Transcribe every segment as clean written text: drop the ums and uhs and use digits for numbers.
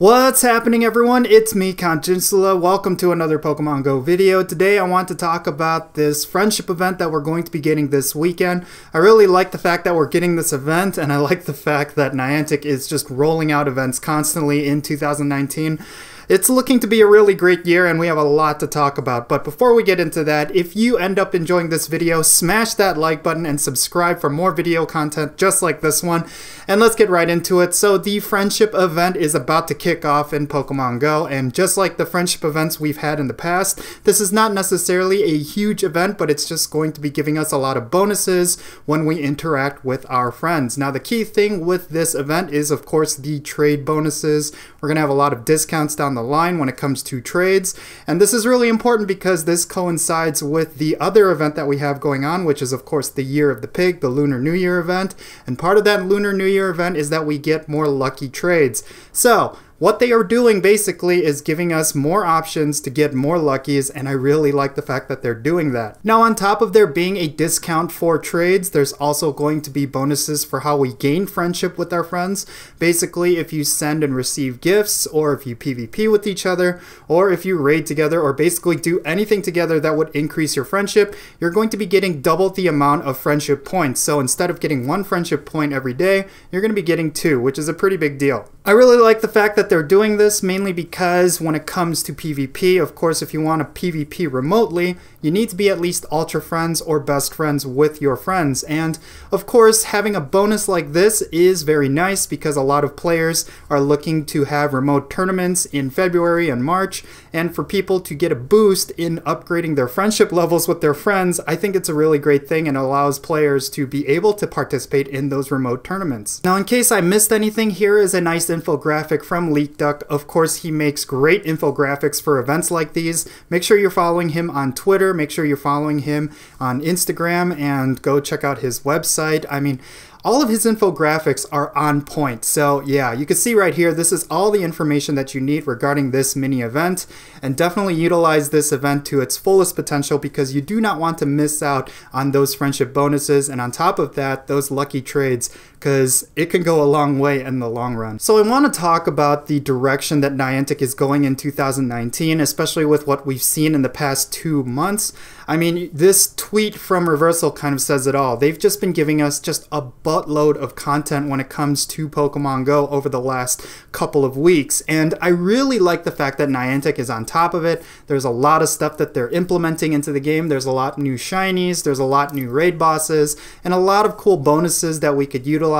What's happening, everyone? It's me, Consciensula. Welcome to another Pokemon Go video. Today I want to talk about this friendship event that we're going to be getting this weekend. I really like the fact that we're getting this event, and I like the fact that Niantic is just rolling out events constantly in 2019. It's looking to be a really great year, and we have a lot to talk about. But before we get into that, if you end up enjoying this video, smash that like button and subscribe for more video content just like this one. And let's get right into it. So the friendship event is about to kick off in Pokemon Go, and just like the friendship events we've had in the past, this is not necessarily a huge event, but it's just going to be giving us a lot of bonuses when we interact with our friends. Now, the key thing with this event is, of course, the trade bonuses. We're going to have a lot of discounts down the line when it comes to trades, and this is really important because this coincides with the other event that we have going on, which is of course the Year of the Pig, the Lunar New Year event, and part of that Lunar New Year event is that we get more lucky trades. So what they are doing basically is giving us more options to get more luckies, and I really like the fact that they're doing that. Now, on top of there being a discount for trades, there's also going to be bonuses for how we gain friendship with our friends. Basically, if you send and receive gifts, or if you PvP with each other, or if you raid together, or basically do anything together that would increase your friendship, you're going to be getting double the amount of friendship points. So instead of getting 1 friendship point every day, you're going to be getting 2, which is a pretty big deal. I really like the fact that they're doing this, mainly because when it comes to PvP, of course, if you want to PvP remotely, you need to be at least ultra friends or best friends with your friends. And of course, having a bonus like this is very nice because a lot of players are looking to have remote tournaments in February and March, and for people to get a boost in upgrading their friendship levels with their friends, I think it's a really great thing and allows players to be able to participate in those remote tournaments. Now, in case I missed anything, here is a nice infographic from LeakDuck. Of course, he makes great infographics for events like these. Make sure you're following him on Twitter, make sure you're following him on Instagram, and go check out his website. I mean, all of his infographics are on point. So yeah, you can see right here, this is all the information that you need regarding this mini event, and definitely utilize this event to its fullest potential because you do not want to miss out on those friendship bonuses, and on top of that, those lucky trades, because it can go a long way in the long run. So I want to talk about the direction that Niantic is going in 2019, especially with what we've seen in the past 2 months. I mean, this tweet from Reversal kind of says it all. They've just been giving us just a buttload of content when it comes to Pokemon Go over the last couple of weeks, and I really like the fact that Niantic is on top of it. There's a lot of stuff that they're implementing into the game. There's a lot new shinies, there's a lot new raid bosses, and a lot of cool bonuses that we could utilize.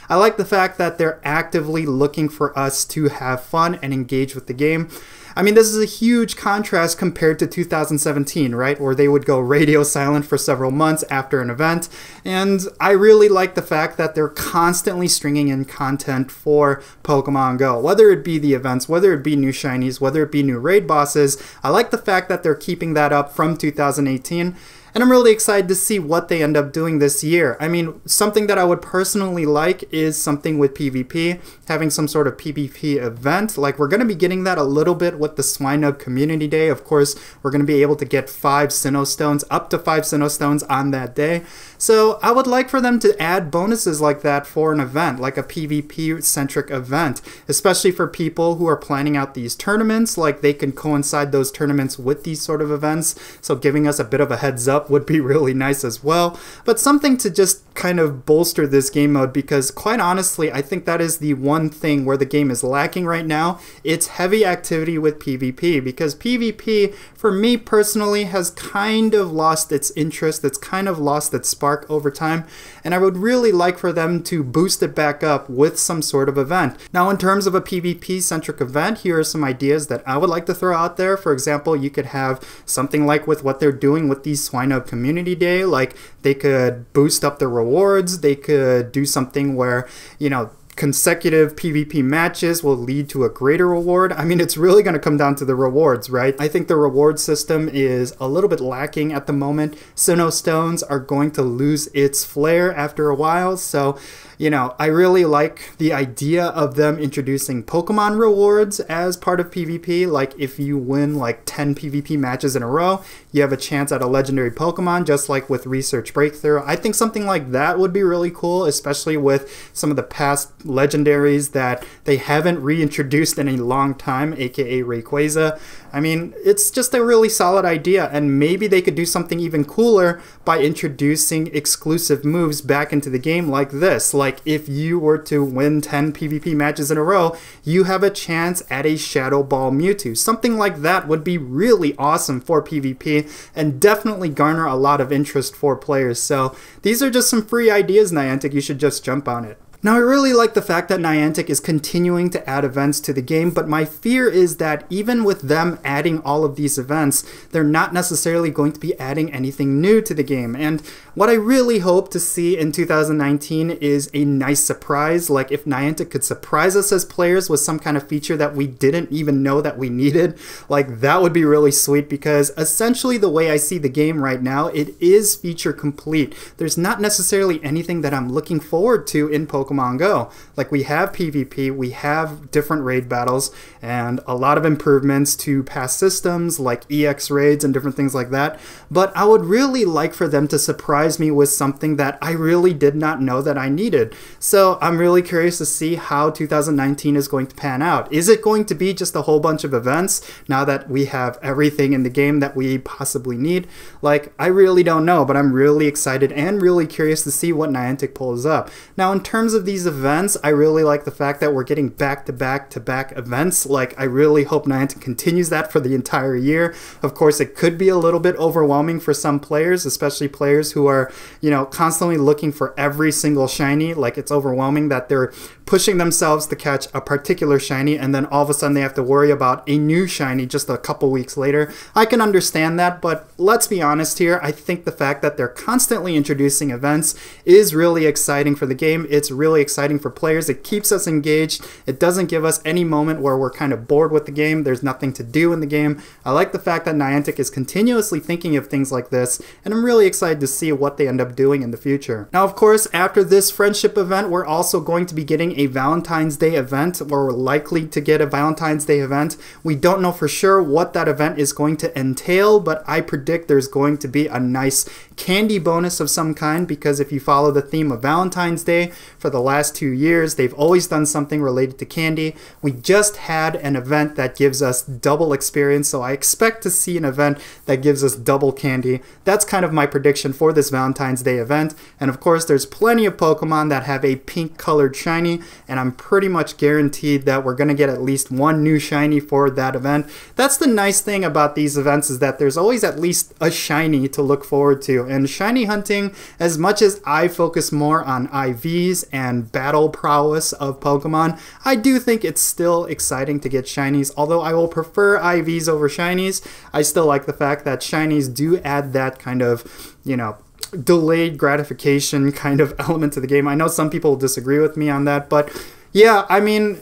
I like the fact that they're actively looking for us to have fun and engage with the game. I mean, this is a huge contrast compared to 2017, right? Where they would go radio silent for several months after an event. And I really like the fact that they're constantly stringing in content for Pokemon Go. Whether it be the events, whether it be new shinies, whether it be new raid bosses, I like the fact that they're keeping that up from 2018. And I'm really excited to see what they end up doing this year. I mean, something that I would personally like is something with PvP, having some sort of PvP event. Like, we're going to be getting that a little bit with the Swinub Community Day. Of course, we're going to be able to get 5 Sinnoh Stones, up to 5 Sinnoh Stones on that day. So I would like for them to add bonuses like that for an event, like a PvP-centric event, especially for people who are planning out these tournaments. Like, they can coincide those tournaments with these sort of events, so giving us a bit of a heads up would be really nice as well. But something to just kind of bolster this game mode, because quite honestly, I think that is the one thing where the game is lacking right now. It's heavy activity with PvP, because PvP, for me personally, has kind of lost its interest. It's kind of lost its spark over time, and I would really like for them to boost it back up with some sort of event. Now, in terms of a PvP-centric event, here are some ideas that I would like to throw out there. For example, you could have something like with what they're doing with the Swinub Community Day, like they could boost up the rewards, they could do something where, you know, consecutive PvP matches will lead to a greater reward. I mean, it's really going to come down to the rewards, right? I think the reward system is a little bit lacking at the moment. Sinnoh Stones are going to lose its flair after a while, so you know, I really like the idea of them introducing Pokemon rewards as part of PvP. Like if you win like 10 PvP matches in a row, you have a chance at a legendary Pokemon, just like with Research Breakthrough. I think something like that would be really cool, especially with some of the past legendaries that they haven't reintroduced in a long time, aka Rayquaza. I mean, it's just a really solid idea, and maybe they could do something even cooler by introducing exclusive moves back into the game like this. Like if you were to win 10 PvP matches in a row, you have a chance at a Shadow Ball Mewtwo. Something like that would be really awesome for PvP and definitely garner a lot of interest for players. So these are just some free ideas, Niantic. You should just jump on it. Now, I really like the fact that Niantic is continuing to add events to the game, but my fear is that even with them adding all of these events, they're not necessarily going to be adding anything new to the game. And what I really hope to see in 2019 is a nice surprise. Like if Niantic could surprise us as players with some kind of feature that we didn't even know that we needed, like that would be really sweet, because essentially the way I see the game right now, it is feature complete. There's not necessarily anything that I'm looking forward to in Pokemon Go. Like we have PvP, we have different raid battles, and a lot of improvements to past systems like EX raids and different things like that. But I would really like for them to surprise me with something that I really did not know that I needed. So I'm really curious to see how 2019 is going to pan out. Is it going to be just a whole bunch of events now that we have everything in the game that we possibly need? Like, I really don't know, but I'm really excited and really curious to see what Niantic pulls up. Now, in terms of these events, I really like the fact that we're getting back-to-back-to-back events. Like, I really hope Niantic continues that for the entire year. Of course, it could be a little bit overwhelming for some players, especially players who are, you know, constantly looking for every single shiny. Like, it's overwhelming that they're pushing themselves to catch a particular shiny, and then all of a sudden they have to worry about a new shiny just a couple weeks later. I can understand that, but let's be honest here. I think the fact that they're constantly introducing events is really exciting for the game. It's really exciting for players. It keeps us engaged. It doesn't give us any moment where we're kind of bored with the game. There's nothing to do in the game. I like the fact that Niantic is continuously thinking of things like this, and I'm really excited to see what they end up doing in the future. Now, of course, after this friendship event, we're also going to be getting a Valentine's Day event, or we're likely to get a Valentine's Day event. We don't know for sure what that event is going to entail, but I predict there's going to be a nice candy bonus of some kind, because if you follow the theme of Valentine's Day for the last 2 years, they've always done something related to candy. We just had an event that gives us double experience, so I expect to see an event that gives us double candy. That's kind of my prediction for this Valentine's Day event. And of course, there's plenty of Pokemon that have a pink colored shiny, and I'm pretty much guaranteed that we're going to get at least one new shiny for that event. That's the nice thing about these events, is that there's always at least a shiny to look forward to. And shiny hunting, as much as I focus more on IVs and battle prowess of Pokemon, I do think it's still exciting to get shinies. Although I will prefer IVs over shinies, I still like the fact that shinies do add that kind of, you know, delayed gratification kind of element to the game. I know some people will disagree with me on that, but yeah, I mean,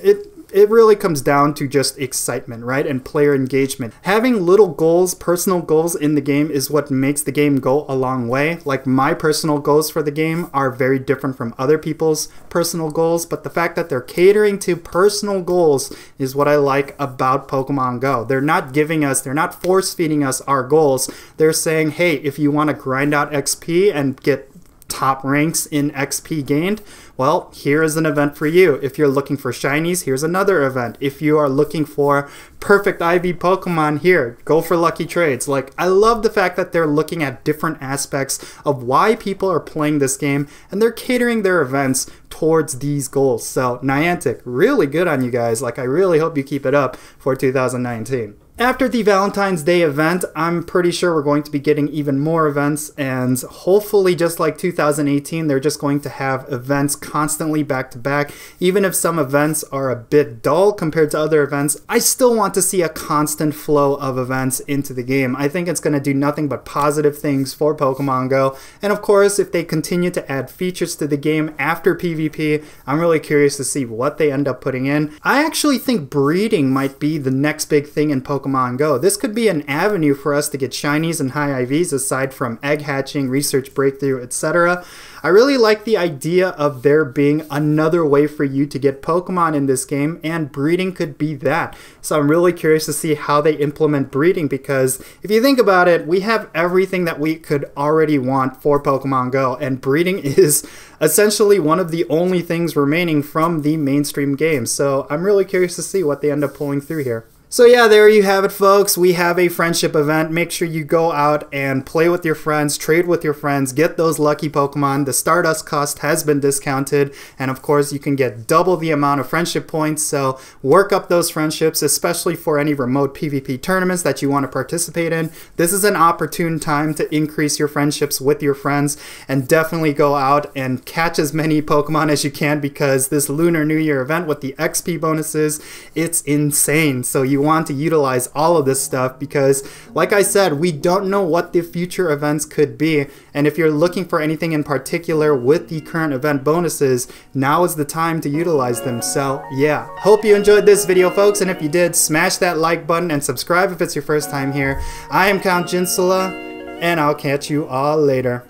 it really comes down to just excitement, right? And player engagement. Having little goals, personal goals in the game is what makes the game go a long way. Like, my personal goals for the game are very different from other people's personal goals, but the fact that they're catering to personal goals is what I like about Pokemon Go. They're not giving us, they're not force feeding us our goals. They're saying, hey, if you want to grind out XP and get top ranks in XP gained, well, here is an event for you. If you're looking for shinies, here's another event. If you are looking for perfect IV Pokemon, here, go for lucky trades. Like, I love the fact that they're looking at different aspects of why people are playing this game, and they're catering their events towards these goals. So Niantic, really good on you guys. Like, I really hope you keep it up for 2019. After the Valentine's Day event, I'm pretty sure we're going to be getting even more events, and hopefully, just like 2018, they're just going to have events constantly back to back. Even if some events are a bit dull compared to other events, I still want to see a constant flow of events into the game. I think it's going to do nothing but positive things for Pokemon Go. And of course, if they continue to add features to the game after PvP, I'm really curious to see what they end up putting in. I actually think breeding might be the next big thing in Pokemon Pokemon Go. This could be an avenue for us to get shinies and high IVs aside from egg hatching, research breakthrough, etc. I really like the idea of there being another way for you to get Pokemon in this game, and breeding could be that. So I'm really curious to see how they implement breeding, because if you think about it, we have everything that we could already want for Pokemon Go, and breeding is essentially one of the only things remaining from the mainstream game. So I'm really curious to see what they end up pulling through here. So yeah, there you have it, folks. We have a friendship event. Make sure you go out and play with your friends, trade with your friends, get those lucky Pokemon. The Stardust cost has been discounted, and of course you can get double the amount of friendship points, so work up those friendships, especially for any remote PvP tournaments that you want to participate in. This is an opportune time to increase your friendships with your friends, and definitely go out and catch as many Pokemon as you can, because this Lunar New Year event with the XP bonuses, it's insane. So you want to utilize all of this stuff, because like I said, we don't know what the future events could be, and if you're looking for anything in particular with the current event bonuses, now is the time to utilize them. So yeah, hope you enjoyed this video, folks, and if you did, smash that like button and subscribe if it's your first time here. I am Count Jinsula, and I'll catch you all later.